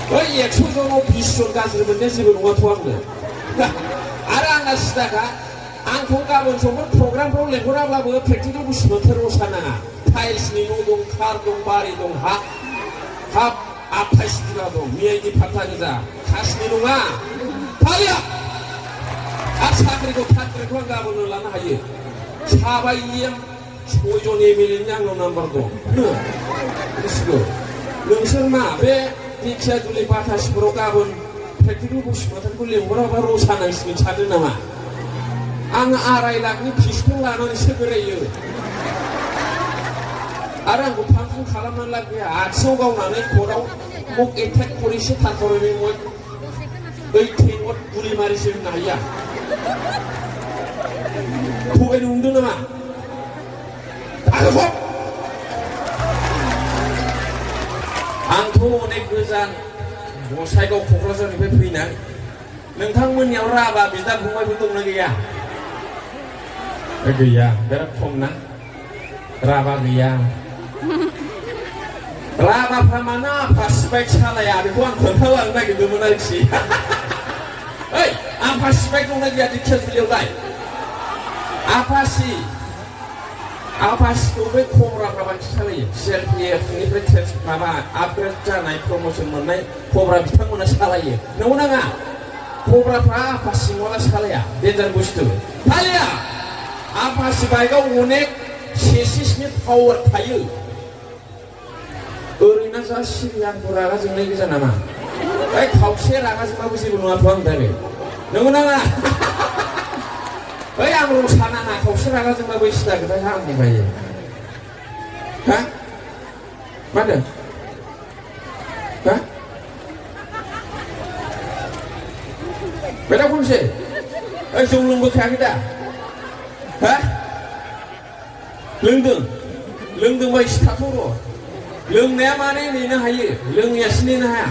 एकस'जनाव 20 जन गाज्रि मोननाया जेबो नङाथ' आंनो आरो आंना सिदाखा आंखौ गाबोन समफोर प्रग्रामफ्राव लेंहराब्लाबो प्रेक्टिकेल बुस्थुफोर रसा नाङा टाइल्सनि न' दं कार दं बारि दं हाब 28 बिगा दं मियाइनि फात्ता गोजा खासनि नङा फालिया आरो साख्रिखौ आं गाबोननो लानो हायो साबा EM 6 जन MLA नि आंनाव नाम्बार दं मिथिगौ नोंसोर मा बे दिखियाजुलि बाथासिफोराव गाबोन प्रेक्टिकेल बुस्थुफोरखौ लेंहराबा रसा नांसिगोन सानो नामा आं 2.5 लाखनि पिस्तल लानानैसो बेरायो आरो आंखौ फांफुं खालामनानै लाब गैया आथिङाव गावनानै कर्टआव मक एटेक करेसो थाथ'रैमोन 18 वाट गुलि मारिसो होनो हाया थगायनो मोनदों नामा आंथ' अनेक गोजान गसाइगाव क'क्राझारनिफ्राय फैनाय नोंथांमोननियाव राभा बिदा फंबायफोर दंना गैया गैया बिराद खम ना राभा गैया राभाफ्रा मानो आफासि बाइक सालाया बेखौ आं खोन्थालांनो नागिरदोंमोन आरोखि ओइ आफासि बाइक दंना गैया दिखियाजुलियावलाय आफासिखौ बै कब्राफ्रा बांसिन सालायो CRPF-निफ्राय माबा आपग्रेड जानाय प्रम'सन मोननाय कब्रा बिथांमोना सालायो नंगौ नाङा कब्राफ्रा आफासि नङाला सालाया डेन्जार बुस्थु सालाया आफासि बाइकआव अनेक सेसिसनि पावार थायो ओरैनो जा सिरि आंखौ रागा जोंनाय गोजा नामा ओइ खावसे रागा जोंबाबो जेबो नङाथ' आं दाबे नंगौ नाङा ओइ आं रसा नाङा खावसे रागा जोंबाबो सिदा खोथाखौ आं बुंखायो हा मा होनदों हा बेटा खनसे ओइ जौ लोंबोखायाखै दा हा लोंदोंबा एसे थाथ' र' लोंनाया माने नेनो हायो लोङैयासो नेनो हाया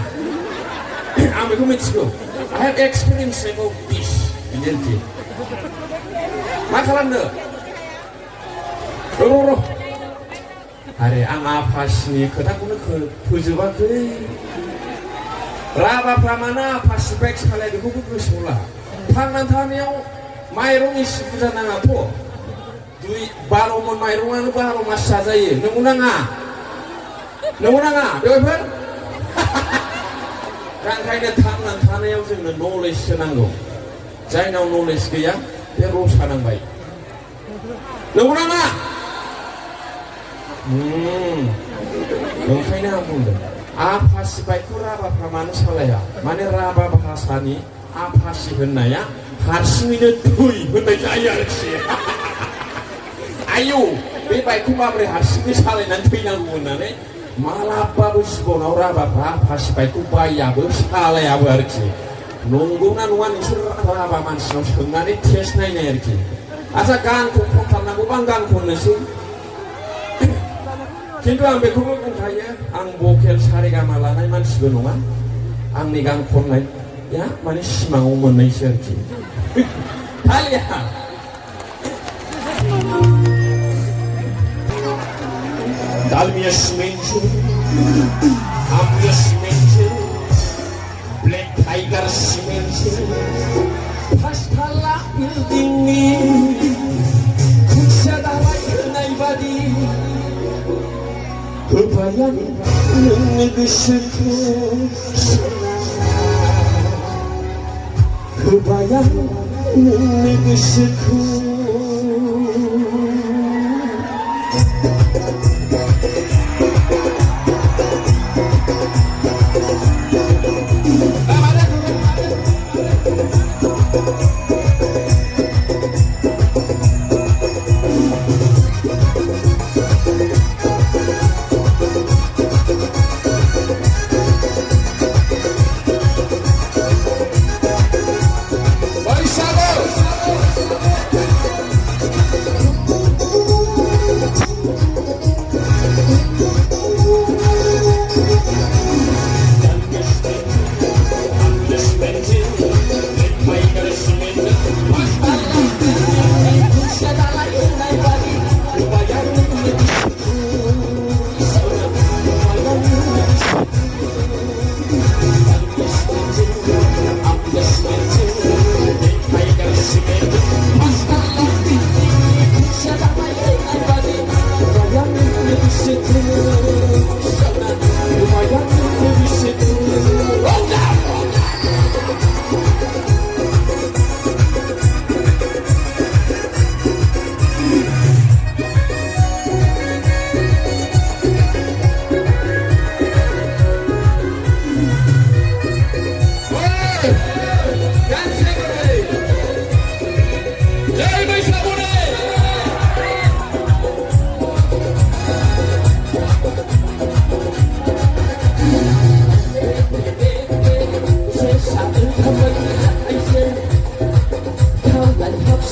आं बेखौ मिथिगौ I have experience about this बिदि मा खालामनो र' आरे आं आफासिनि खोथाखौनो फोजोबाखै राभाफ्रा मानो आफासि बाइक सालाया बेखौबो गोसोआव ला थांनानै थानायाव माइरं एसे बुरजा नाङाथ' 12 मन माइरंआनो 12 मास जाजायो नंगौ नाङा बेफोर दा ओंखायनो थांनानै थानायाव जोंनो नलेजसो नांगौ जायनाव नलेज गैया बे रसा नांबाय नंगौ नाङा ओंखायनो आं बुंदों आफासि बाइकखौ राभाफ्रा मानो सालाया माने राभा भाषानि आफासि होननाया हारसिङैनो थै होननाय जायो आरोखि आयौ बे बाइकखौ माबोरै हारसिङै सालायनानै थैनांगौ होननानै मालाबाबो जिबनाव राभाफ्रा आफासि बाइकखौ बायाबो सालायाबो आरोखि नंगौना नङा नोंसोर राभा मानसिनाव सोंनानै टेस्ट नायनाय आरोखि आच्छा गानखौ खनथारनांगौबा आं गान खननोसै खिन्थु आं बेखौबो बुंखायो आं भकेल सारेगामा लानाय मानसिबो नङा आंनि गान खननाया माने सिमाङाव मोननायसो आरोखि फालिया Dalmia Simenjo, Amia Simenjo, Black Tiger Simenjo, Pastala Building, Kusadala Naibadi, Kebayan Negeseku, Kebayan Negeseku.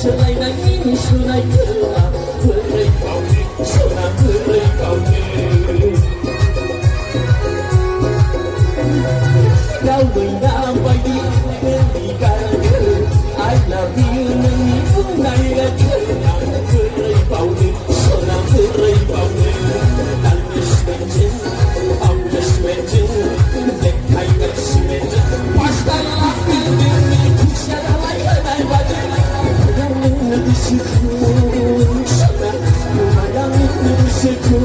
सोलायनायनि सोलायगोना बोरै बावनो सना बोरै बावनो गावैना बायदि नोंनि गारांखौ I love you नोंनि बुंनाया खोना बोरै बावनो सना बोरै बावनो नांनो सिमेन्टजों आंनो सिमेन्टजों लेखायगोन सिमेन्टजों पास्ता बिल्डिंनि खुसिया दालाय होनाय बादि नोंनो गोसोखौ सना नोंनो गोसोखौ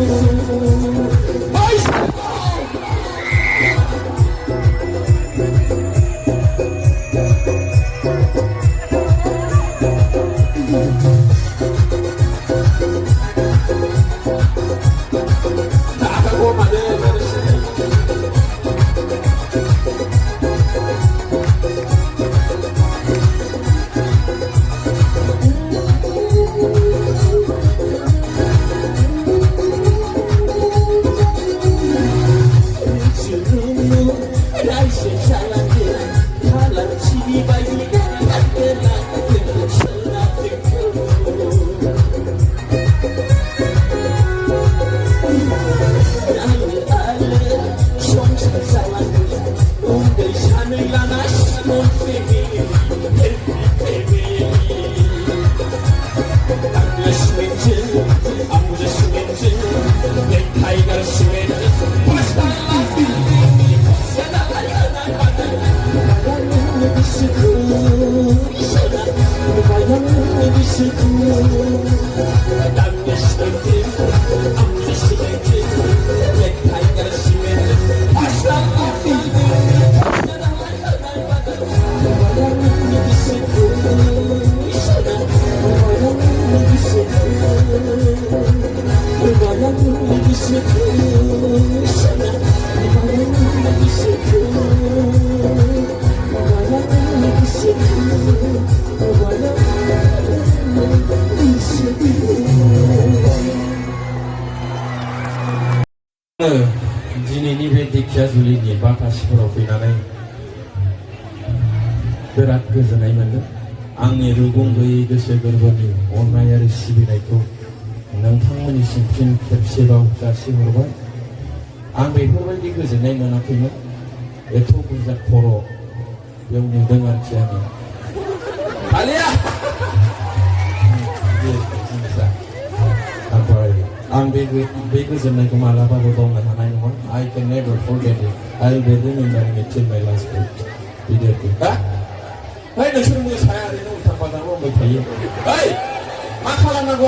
दिनैनि बे धेकियाजुलिनि बाथासिफोराव फैनानै बिराद गोजोननाय मोनदों आंनि रुगुं गैयै गोसो गोरबोनि अननाय आरो सिबिनायखौ नोंथांमोननिसिम फिन खेबसेबाव जासिहरबाय आं बेफोरबायदि गोजोननाय मोनाखैमोन एथ' बुरजा खर' बेयाव नुदों आरोखि आङो आलिया ओमफ्राय आं बे गोजोननायखौ मालाबाबो बावनो हानाय नङा I can never forget it I'll be remembering it till my last breath बिदिनो हा है नोंसोर मोसाया ओरैनो उल्था फाल्था बुंबाय थायो ओइ मा खालामनांगौ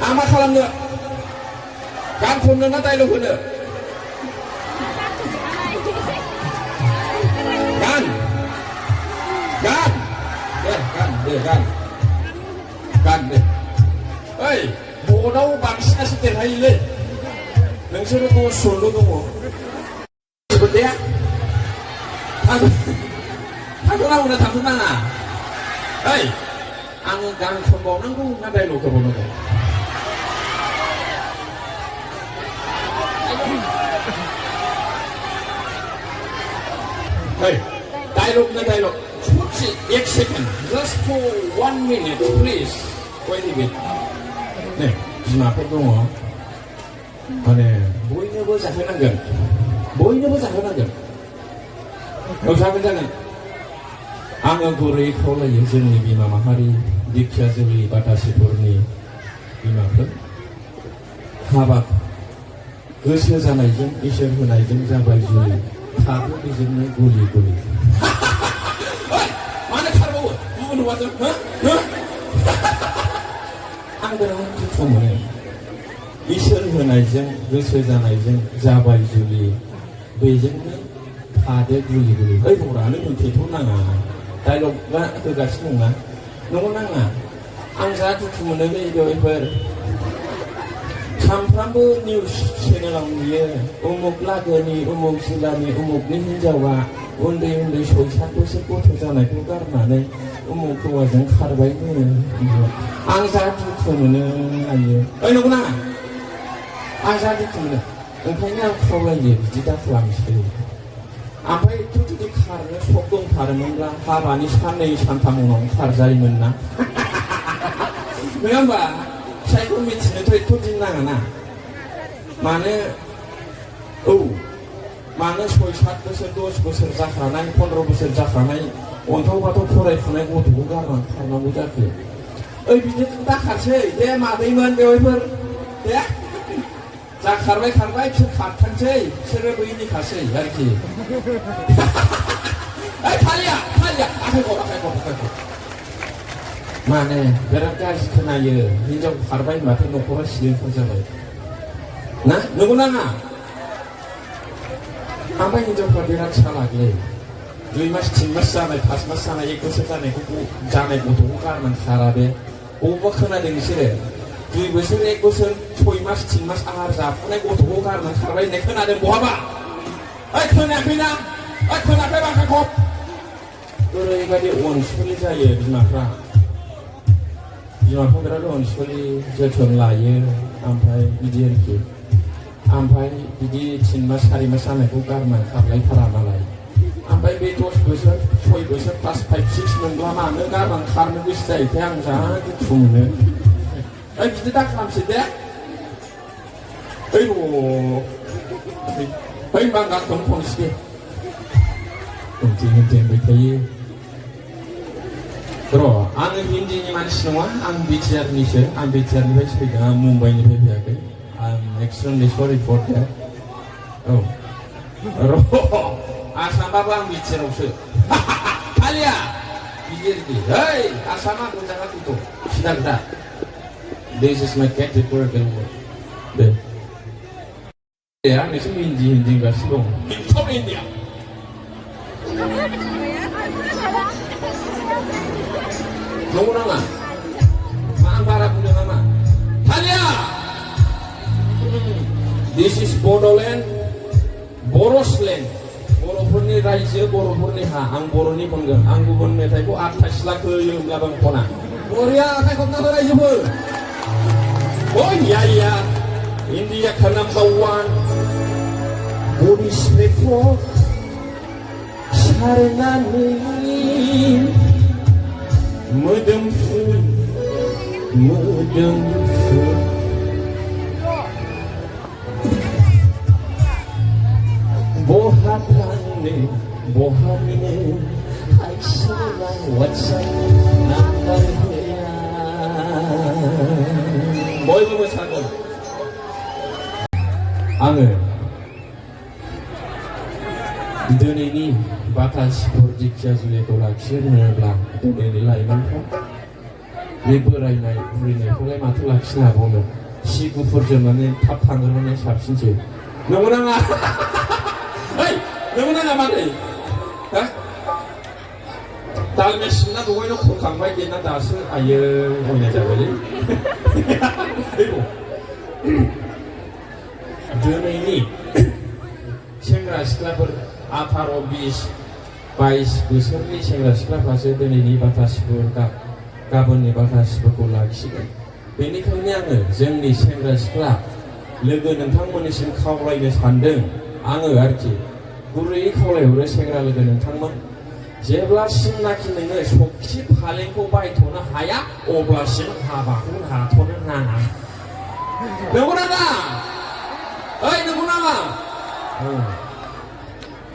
आं मा खालामनो गान खननो ना डायलग होनो गान दे ओइ बर्डआव बांसिनासो देरहायोलै नोंसोरो 10 जनल' दङ जोबोदया थांथ'नांगौना थांथ'नाङा ओइ आङो गान खनबावनांगौ ना डायलग होबावनांगौ ओइ डायलग ना डायलग ससे 1 second just for 1 minute please wait a minute नै बिमाफोर दङ माने बयनोबो जाहोनांगोन जागोन आङो गुरै खावलायो जोंनि बिमा माहारि धेकियाजुलि बाथासिफोरनि बिमाफोर हाबा गोसो जानायजों इसोर होनायजों जाबाय जुलि थाबो बेजोंनो गुलि मानो खारबावो गुबुन हौवाजों आं बिराद दुखु मोनो इसोर होनायजों गोसो जानायजों जाबाय जुलि बेजोंनो थादो गुलि ओइ बरानो मोनथेथ' नाङा डायलगा होगासिनो दंना नंगौ नाङा आं जा दुखु मोनो बेफोर सानफ्रामबो निउस चेनेलाव नुयो उमुक लागोनि उमुक जिल्लानि उमुकनि हिन्जावा उन्दै 6-7 बोसोर गथ' जानायखौ गारनानै उमुक हौवाजों खारबायनो आं जा दुखु मोनो आयो ओइ नंगौ नाङा आं जा दुखु मोनो ओंखायनो आं खावलायो बिदि दा खालामसै ओमफ्राय जुदि खारनो सक दंथारोमोनब्ला हाबानि साननै सानथाम उनाव खारजायोमोन ना नङा होमबा फिसाइखौ मिथिनोथ' एथ' दिन नाङाना मानो औ मानो 6-7 बोसोर 10 बोसोर जाखानाय 15 बोसोर जाखानाय अन्थाव बाथाव फरायफुनाय गथ'खौ गारनानै खारनांगौ जाखो ओइ बिदिनो दाखारसै दे मादैमोन बेवाइफोर दे जा खारबाय बिसोर खारथांसै बिसोरो बैनिखासै आरोखि ओइ थालिया आखाइ गद माने बिराद गाज्रि खोनायो हिनजाव खारबाय होनबाथाय न'खरा सिलिंखार जाबाय ना नंगौ नाङा ओमफ्राय हिनजावफ्रा बिराद सालागलै 2 मास 3 मास जानाय 5 मास जानाय 1 बोसोर जानाय गथ'खौ गारनानै खारा बे बबेबा खोनादों बिसोरो 2 बोसोर 1 बोसोर 6 मास 3 मास आहार जाफुनाय गथ'खौ गारनानै खारबाय होननाय खोनादों बहाबा ओइ खोनायाखैना ओइ खोनायाखै बाखाखब ओरैबायदि अनसुलि जायो बिमाफ्रा बिराद अनसुलि जोथोन लायो ओमफ्राय बिदि आरोखि ओमफ्राय बिदि 3 मास 4 मास जानायखौ गारनानै खारलायथारा मालाय ओमफ्राय बे 10 बोसोर 6 बोसोर क्लास 5 6 मोनब्ला मानो गारनानै खारनो गोसो जायोथाय आं जा दुखु मोनो ओइ बिदि दा खालामसै दे ओइ होनबा आं गाखोनो खनसै होनबाय थायो र' आङो हिन्दीनि मानसि नङा आं बिटिआरनिसो आं बिटिआरनिफ्रायसो फैदों आं मुम्बाइनिफ्राय फैयाखै आं एक्सट्रिमलि सरि फर देट औ र' आसामबाबो आं बिटिआरावसो आलिया बिदि ओइ आसामा मोजाङा फैथ' सिदा खोथा दिस इज माय केटेगरिकेल वर्ड दे आंनिसो हिन्दी गासिबो दं साउथ इन्डिया नंगौ नामा मा आं बारा बुंदों नामा हालिया दिस इज बड'लेण्ड बर'सलेण्ड बर'फोरनि रायजो बर'फोरनि हा आं बर'नि बुंगोन आं गुबुन मेथाइखौ 8 सिलाखौ होयोब्लाबो आं खना बरिया आखाइ खबनानै रायजोफोर या India ka number 1 body spray for saranani modomful bohatane aisana whatsapp number बयबो मोसागोन आङो दिनैनि बाथा सिफोर दिखिया जुलिखौ लाखिनो होनोब्ला दिनैनि लाइमोनफ्रा बे बोरायनाय बुरैनायखौलाय माथो लाखिनो हाबावनो सि गुफुर जोमनानै थाब थांग्रोनानै साबसिनसै नंगौ नाङा नंगौ नाङा मादै हा दालमेसिना दहायनो खरखांबाय देना दासो आयो होननाय जाबायलै दिनैनि सेंग्रा सिख्लाफोर 18 20 22 बोसोरनि सेंग्रा सिख्लाफ्रासो दिनैनि बाथा सिफोर गाबोननि बाथा सिफोरखौ लाखिगोन बेनिखायनो आङो जोंनि सेंग्रा सिख्ला लोगो नोंथांमोननिसिम खावलायनो सानदों आङो आरोखि गुरैयै खावलायहरो सेंग्रा लोगो नोंथांमोन जेब्लासिमनाखि नोङो सखि फालेंखौ बायथ'नो हाया अब्लासिम हाबाखौ लाथ'नो नाङा नंगौ नामा ओइ नंगौ नामा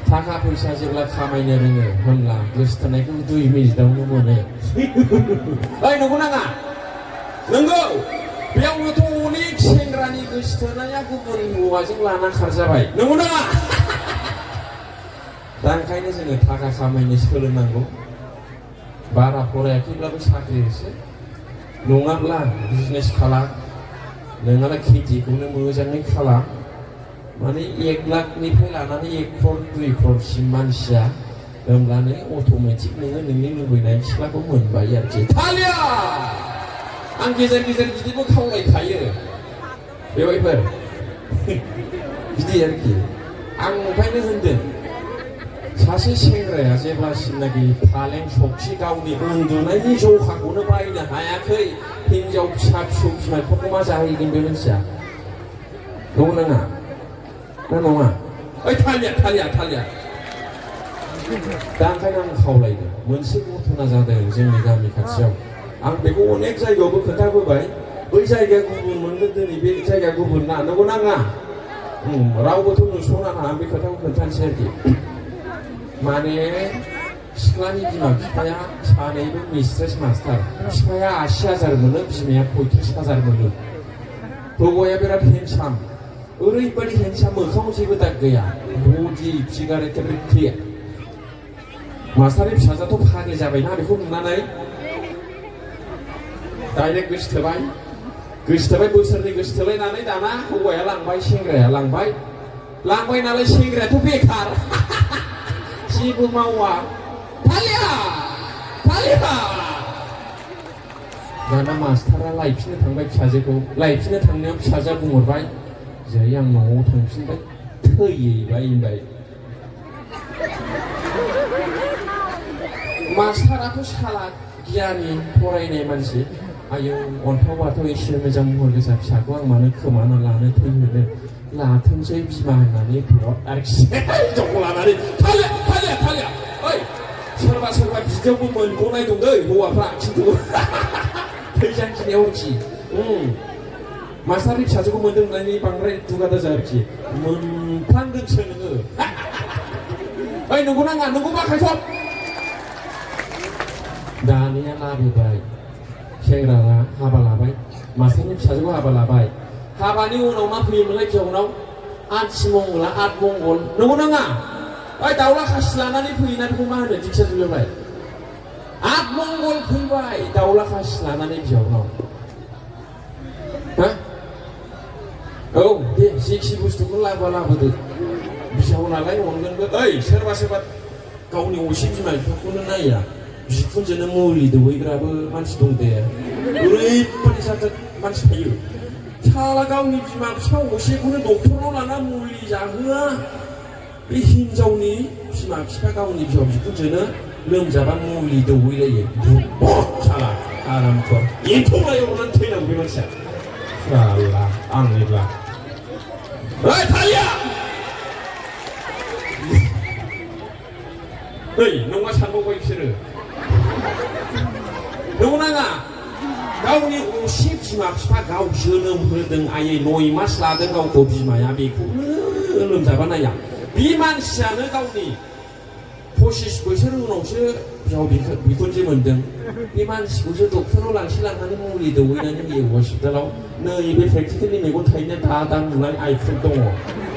थाखा फैसा जेब्ला खामायनो रोङो होनब्ला गोसोथोनायखौ 2 मिनिटावनो मोनो ओइ नंगौ नाङा नंगौ बेयावनोथ' अनेक सेंग्रानि गोसोथोनाया गुबुन हौवाजों लाना खारजाबाय नंगौ नाङा दा ओंखायनो जोङो थाखा खामायनो सोलोंनांगौ बारा फरायाखैब्लाबो साख्रि होसो नङाब्ला बिजनेस खालाम नङाब्ला खेथिखौनो मोजाङै खालाम माने 1 लाखनिफ्राय लानानै 1 क्रर 2 क्ररसिम मानसिया होमब्लानो अट'मेटिक नोङो नोंनि लुबैनाय सिख्लाखौ मोनबाय आरोखि थालिया आं गेजेर बिदिबो खावलायखायो बेवाइफोर बिदि आरोखि आं ओंखायनो होनदों सासे सेंग्राया जेब्लासिमनाखि फालें सखि गावनि उन्दुनायनि जखाखौनो बायनो हायाखै हिनजाव फिसा फिसौ बिमाफोरखौ मा जाहैगोन बे मानसिया नंगौ नाङा ना नङा ओइ थालिया दा ओंखायनो आं खावलायदों मोनसे घटना जादों जोंनि गामि खाथियाव आं बेखौ अनेक जायगायावबो खोन्थाबोबाय बै जायगाया गुबुन मोनदों दिनै बे जायगाया गुबुन ना नंगौ नाङा रावबोथ' नुस'नाङा आं बे खोथाखौ खोन्थानोसै आरोखि माने सिख्लानि बिमा बिफाया सानैबो मिस्ट्रेस मास्टार बिफाया 80,000 मोनो बिमाया 35,000 मोनो हौवाया बिराद हेन्डसाम ओरैबायदि हेन्डसाम मोखाङाव जेबो दाग गैया बडि फिगार एखेबारे क्लियार मास्टारनि फिसाजोआथ' फाग्लि जाबायना बेखौ नुनानै डाइरेक्ट गोसोथोबाय बोसोरनै गोसोथोलायनानै दाना हौवाया लांबाय सेंग्राया लांबाय नालाय सेंग्रायाथ' बेखार जेबो मावा थालिया दाना मास्टारा लायफिननो थांबाय फिसाजोखौ लायफिननो थांनायाव फिसाजोआ बुंहरबाय जै आं न'आव थांफिनबाय थैबाय होनबाय मास्टाराथ' साला गियानि फरायनाय मानसि आयौ अन्थाव बाथाव एसे मोजां महर गोसा फिसाखौ आं मानो खोमाना लानो थैहोनो लाथोंसै बिमा होननानै बिराद आरोखि हिनजावखौ लानानै थालिया ओइ सोरबा बिदियावबो मोनगनाय दं दै हौवाफ्रा खिन्थु थैजांखिनायाव आरोखि मास्टारनि फिसाजोखौ मोन्दों होननानै बांद्राय दुगा दाजा आरोखि मोनफ्लांदोंसो नोङो ओइ नंगौ नाङा नंगौ माखायथ' दानिया लाबोबाय सेंग्राया हाबा लाबाय मास्टारनि फिसाजोखौ हाबा लाबाय हाबानि उनाव मा फैयोमोनलाय फिसौनाव आथिमंगल नंगौ नाङा ओइ दाउला खासि लानानै फैयोना बेखौ मा होनो दिखिया जुलियावलाय आठमंगल फैबाय दाउला खासि लानानै फिसौनाव औ दे जेखि बुस्थुखौ लाबोदो बिहाव नालाय अनगोनबो ओइ सोरबा गावनि असे बिमा बिफाखौनो नाया बिखुनजोनो मुलि दौहैग्राबो मानसि दं दे ओरैबादि जाथार मानसि थायो साला गावनि बिमा बिफा असेखौनो डक्टरनाव लाना मुलि जाहोआ बे हिनजावनि बिमा बिफा गावनि बिहाव बिखुनजोनो लोमजाबा मुलि दौहैलायो साला आरामफोर एम्फौलायाव अरनानै थैनांगौ बे मानसिया साला आंनिब्ला ओइ थालिया ओइ नङा सानबावबाय बिसोरो नंगौ नाङा गावनि असे बिमा बिफा गाव जोनोम होदों आयै 9 मास लादों गावखौ बिमाया बेखौनो लोमजाबा नाया बे मानसियानो गावनि 25 बोसोर उनावसो बिहाव बिखुनजो मोनदों बे मानसिखौसो डक्टराव लांनानै मुलि दौहैनानै होयो हस्पिटालाव नैबे प्रेक्टिकेलनि मेगन थाइनाया दा नुनाय आइफ्रुट दङ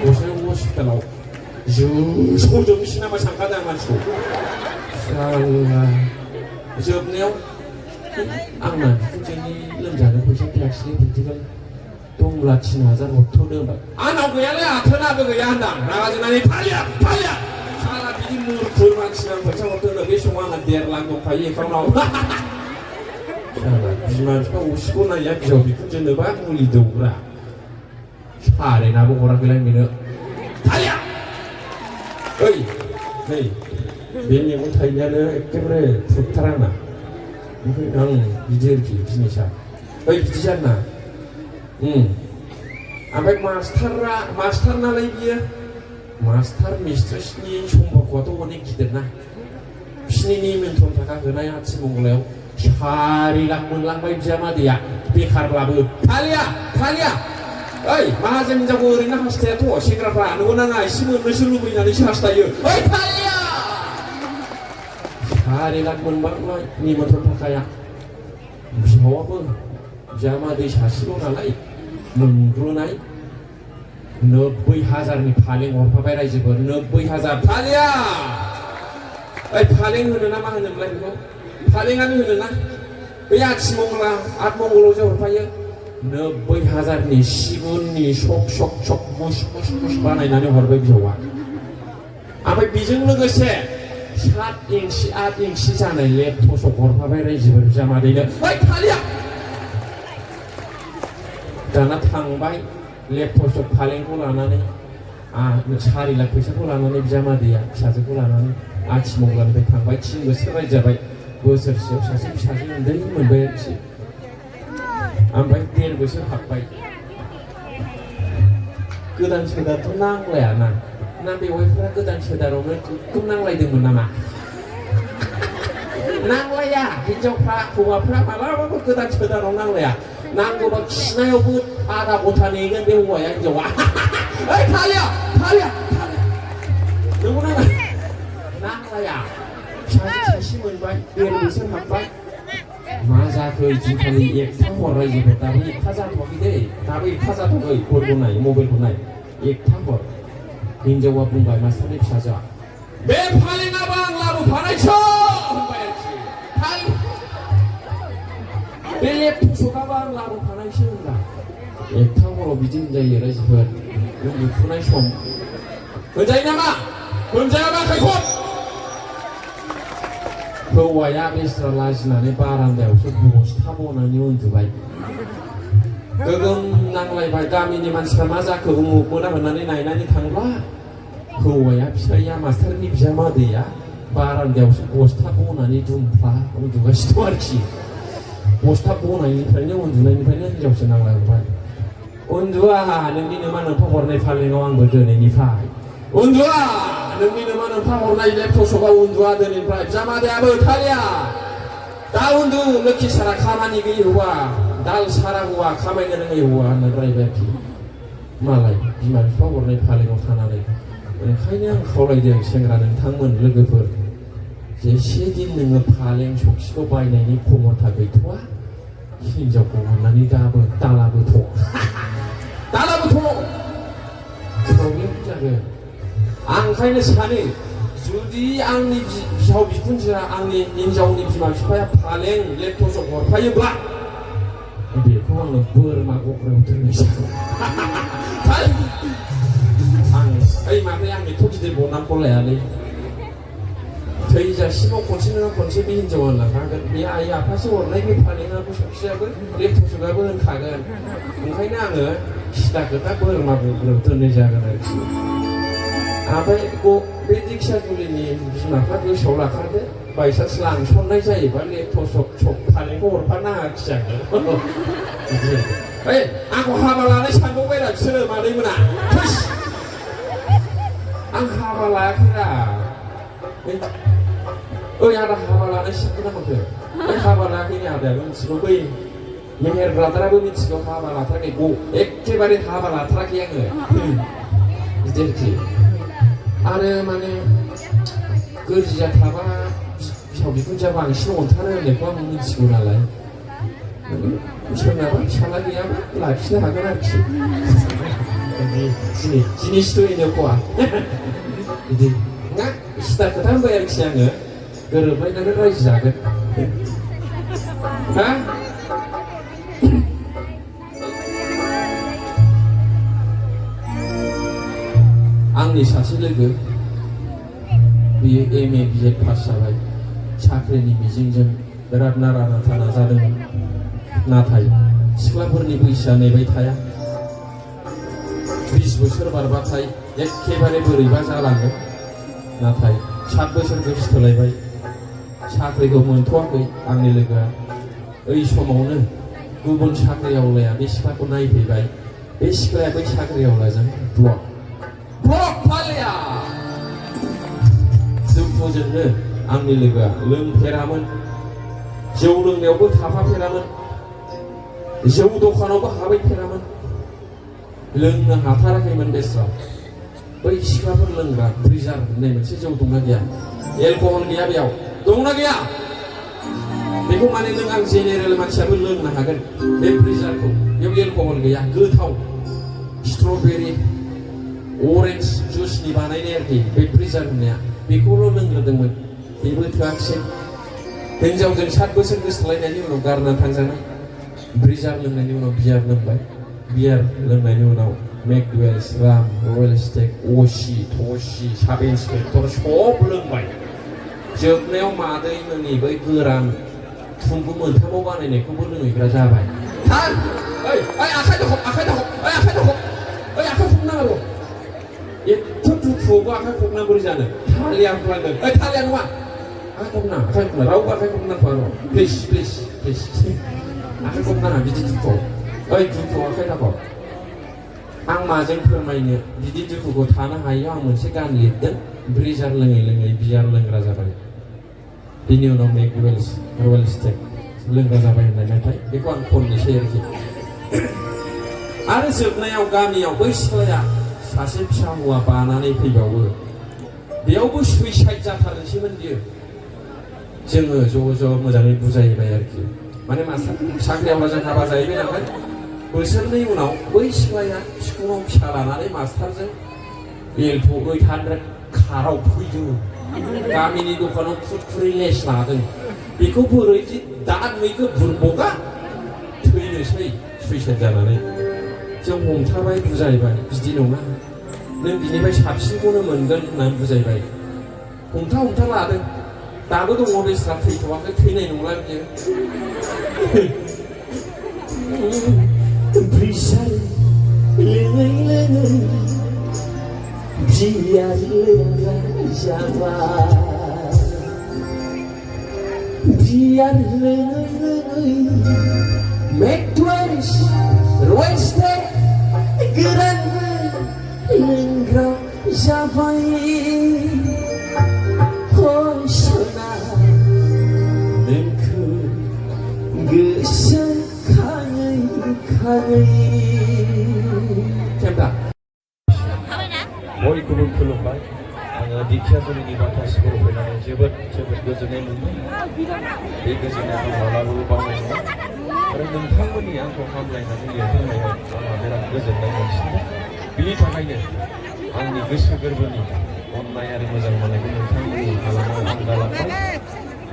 गसाइगाव हस्पिटालाव सौजोबनोसै नामा सानखादों आं मानसिखौ जोबनायाव आंना बिखुनजोनि लोमजानो फैसा फैयाखिसै प्रेक्टिकेल दंब्ला 3,000 हरथ'दो होनबाय आंनाव गैयालै आथोनाबो गैया होनदां रागा जोंनानै थालिया साला बिदि मुरखुर मानसिनाव फैसा हरथ'नो बे समाव आंना 1.5 लाख दंखायो एकाउन्टआव बिमा बिफा असेखौ नाया बिहाव बिखुनजोनोबा मुलि दौग्रा सारेनाबो हराखैलाय बेनो थालिया ओइ नै बे मेगन थाइनायानो एखेबारे फुटथारा आंना ओमफ्राय आं बिदि आरोखि जिनिसा ओइ बिदि जाना ओमफ्राय मास्टार नालाय बियो मास्टार मिस्ट्रेसनि सम्पर्कआथ' अनेक गिदिर ना बिसिनि निमन्त्रन थाखा होनाय आथिमंगलायाव 4 लाख मोनलांबाय बिजामादैया बेखारब्लाबो थालिया ओइ माहाजोन हिनजावखौ ओरैनो हास्थायाथ' सेंग्राफ्रा नंगौ नाङा एसे मोननोसो लुबैनानैसो हास्थायो ओइ थालिया 4 लाख मोनबाय निमन्त्रन थाखाया बिहावाबो बिजामादै सासेल' नालाय मोनग्रोनाय 90,000नि फालें हरफाबाय रायजोफोर 90,000 थालिया ओइ फालें होनो ना मा होनोमोनलाय बेखौ फालेंआनो होनो ना बै आठमंगलाव जे हरफायो 90,000नि सिगुननि सक मुस बानायनानै हरबाय बिहावा ओमफ्राय बेजों लोगोसे 7 इंसि 8 इंसि जानाय लेपटप हरफाबाय रायजोफोर बिजामादैनो ओइ थालिया दाना थांबाय लेपटप फालेंखौ लानानै 4 लाख फैसाखौ लानानै बिजामादैया फिसाजोखौ लानानै आथिमंगलनिफ्राय थांबाय 3 बोसोर रायजाबाय बोसोरसेयाव सासे फिसाजो उन्दै मोनबाय आरोखि ओमफ्राय 1.5 बोसोर हाबबाय गोदान सोदाथ' नांलायाना 난 बेवाइफोरा गोदान सोदारावनो गोगोम नांलायदोंमोन नामा नांलाया हिनजावफ्रा हौवाफ्रा मालाबाबो गोदान सोदाराव नांलाया नांगौबा खिनायावबो आधा घन्टा नेगोन बे हौवाया हिनजावा ओइ थालिया नंगौ नांलाया फिसाजो सासे मोनबाय 1 बोसोर हाबबाय मा जाखो इदिनखालि एकथा हर रायजोफोर दाबो एकथा जाथ'वाखै दै दाबो एकथा जाथ'वाखै फनखौ नाय मबाइलखौ नाय एकथा हर हिनजावा बुंबाय मास्टारनि फिसाजोआ बे फालेङाबो आं लाबोफानायसो होनबाय आरोखि बे लेपटपआबो आं लाबोफानायसो होनबा एकथा हराव बिदि होनजायो रायजोफोर उन्दुफुनाय सम होनजायो नामा होनजायाबा आखाइखौ हौवाया बेस्रा लाजिनानै बारान्दायावसो बस्था बनानै उन्दुबाय गोगोम नांलायबाय गामिनि मानसिफ्रा मा जाखो उमुक मोना होननानै नायनानै थांब्ला हौवाया फिसाइया मास्टारनि बिजामादैया बारान्दायावसो बस्था बनानै दुमफ्ला उन्दुगासिनो दं आरोखि बस्था बनायनिफ्रायनो उन्दुनायनिफ्रायनो हिनजावसो नांलायबाय उन्दुआ नोंनि नामा नोंफा हरनाय फालेङाव आंबो दिनैनिफ्राय उन्दुआ नोंनि नामा नोंफा हरनाय लेपटपआव उन्दुआ दिनैनिफ्राय बिजामादैयाबो थालिया दा उन्दु लोखि सारा खामानि गैयि हौवा दाल सारा हौवा खामायनो रोङै हौवा होननानै रायबाय आरोखि मालाय बिमा बिफा हरनाय फालेङाव थानानै ओंखायनो आं खावलायदों सेंग्रा नोंथांमोन लोगोफोर जेसे दिन नोङो फालें सखिखौ बायनायनि खमथा गैथ'वा हिनजावखौ हरनानै दालाबोथ' प्रब्लेम जागोन आं ओंखायनो सानो जुदि आंनि बिहाव बिखुनजोआ आंनि हिनजावनि बिमा बिफाया फालें लेपटप हरफायोब्ला बेखौ आङो बोरमा गग्रायाव दोननाय जागोन आं ओइ मादै आं एथ' गिदिर बनामखौ लायालै थैजासिमाव खनसे नङा खनसे बे हिनजावा लांखागोन बे आइ आफासो हरनाय बे फालेङाबो सखियाबो लेपटपआबो होनखागोन ओंखायनो आङो सिदा खोथा बोरमा गग्रायाव दोननाय जागोन आरोखि ओमफ्राय बे दिखियाजुलिनि बिमाफ्रा गोसोआव लाखादो बायसान्स लांसननाय जायोबा लेपटप फालेंखौ हरफानाङा आरोखि आङो ओइ आंखौ हाबा लानाय सानबावबायरा बिसोरो मादैमोना आं हाबा लायाखैरा ओइ आदा हाबा लानाय सिनखौ नामाखो ओइ हाबा लायाखैनि आदायाबो मिथिगौ बै मेहेर ब्रादाराबो मिथिगौ हाबा लाथाराखै एखेबारे हाबा लाथाराखै आङो बिदि आरोखि आरो माने गोरजिया थाबा बिहाव बिखुनजोआ बांसिन अनथारो होननायखौ आं मिथिगौ नालाय सोरनाबा फिसाला गैयाबा लाखिनो हागोन आरोखि जिनिसथ' एनोख'आ बिदि ना सिदा खोथा होनबाय आरोखि आङो गोरोबलायनानै रायजो जागोन हा आंनि सासे लोगो बियो MA BA पास जाबाय साख्रिनि मिजिंजों बिराद नारा नाथा नाजादोंमोन नाथाय सिख्लाफोरनि बैसोआ नेबाय थाया 20 बोसोर बारबाथाय एखेबारे बोरैबा जालाङो नाथाय 7 बोसोर गोसोथोलायबाय साख्रिखौ मोनथ'वाखै आंनि लोगोआ ओइ समावनो गुबुन साख्रि आवलाया बे सिख्लाखौ नायफैबाय बे सिख्लाया बै साख्रि आवलाजों ब्लक फालिया दुखुजोंनो आंनि लोगोआ लोंफेरामोन जौ लोंनायावबो थाफाफेरामोन जौ दखानावबो हाबैफेरामोन लोंनो हाथाराखैमोन बेस्रा बै सिख्लाफोर लोंग्रा ब्रिजार होननाय मोनसे जौ दंना गैया एलकहल गैया बेयाव दंना गैया बेखौ माने नों आं जेनेरेल मानसियाबो लोंनो हागोन बे ब्रिजारखौ बेयाव एलकहल गैया गोथाव स्ट्रबेरि अरेन्ज जुसनि बानायनाय आरोखि बे ब्रिजार होननाया बेखौल' लोंग्रोदोंमोन बेबो थोआखिसै हिनजावजों 7 बोसोर गोसोथोलायनायनि उनाव गारना थांजानाय ब्रिजार लोंनायनि उनाव बियार लोंबाय बियार लोंनायनि उनाव मेकडुवेल्स राम रयेल स्टेक असी थसी साब इन्सपेक्टर सब लोंबाय जोबनायाव मादैमोननि बै गोरान थुम्बु मोनथामाव बानायनायखौबो लोंहैग्रा जाबाय आखाइ दख आखाइ खबनांगौ एथ' दुखुआवबो आखाइ खबना बोरै जानो थालिया होनलांदों थालिया नङा आखाइ खबना रावबो आखाइ खबनांगौ र' प्लिज आखाइ खबनाङा बिदि दुखुआव दुखुआव आखाइ दाखब आं माजों फोरमायनो बिदि दुखुखौ थानो हायैयाव आं मोनसे गान लिरदों ब्रिजार लोङै लोङै बियार लोंग्रा जाबाय बिनि उनाव रयेल स्टेक लोंग्रा जाबाय होननाय मेथाइ बेखौ आं खननोसै आरोखि आरो जोबनायाव गामियाव बै सिख्लाया सासे फिसा हौवा बानानै फैबावो बेयावबो सुइसाइड जाथारनोसैमोन बियो जोङो ज' मोजाङै बुजायबाय आरोखि माने मास्टार साख्रि आवलाजों हाबा जाहैबाय नालाय बोसोरनै उनाव बै सिख्लाया सिफुङाव फिसा लानानै मास्टारजों एल्ट' 800 काराव फैदों गामिनि दखानाव खुरखुरै लेस लादों बेखौ बोरै दान मैखौ बुरबगा थैनोसै सुइसाइड जानानै जों हमथाबाय बुजायबाय बिदि नङा नों बिनिफ्राय साबसिनखौनो मोनगोन होननानै बुजायबाय हमथा लादों दाबो दङ बेस्रा थैथ'वाखै थैनाय नंला बियो ब्रिजार लोङै लोङै बियार लोंग्रा जाबाय बियार लोङै लोङै मेकटुवेल्स रयेल स्टेक गोरानबो लोंग्रा जाबाय सना नोंखौ गोसोखाङै केमटा बयखौबो खुलुमबाय आङो दिखियाजुलिनि बाथासिखौ फैनानै जोबोद गोजोननाय मोन्दों बे गोजोननायखौ माब्लाबाबो बावनाय नङा आरो नोंथांमोननि आंखौ हामलायनानै लिरहोनायाव आंहा बिराद गोजोननाय मोनसिनदों बिनि थाखायनो आंनि गोसो गोरबोनि अननाय आरो मोजां मोननायखौ नोंथांमोननि हालामाव आं गालांबाय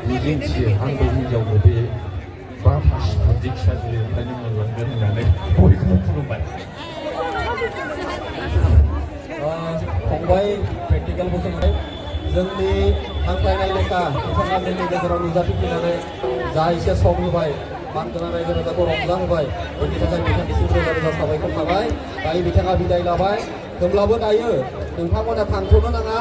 मिजिंथियो आंबो हिन्जावखौ बे बाथासिखौ दिखियाजुलिनिफ्रायनो मोनलांगोन होननानै बयखौबो खुलुमबाय फंबाय प्रेक्टिकेल बोसोननाय जोंनि हांख्रायनाय लेखा बिथाङा जोंनि गेजेराव नुजाथिफैनानै जा एसे सम होबाय बानगोना रायजो राजाखौ रंजाहोबाय बेनि थाखाय बिथांनिसिम रोजा साबायखर थाबाय दायो बिथाङा बिदाय लाबाय होमब्लाबो दायो नोंथांमोना थांथ'नो नाङा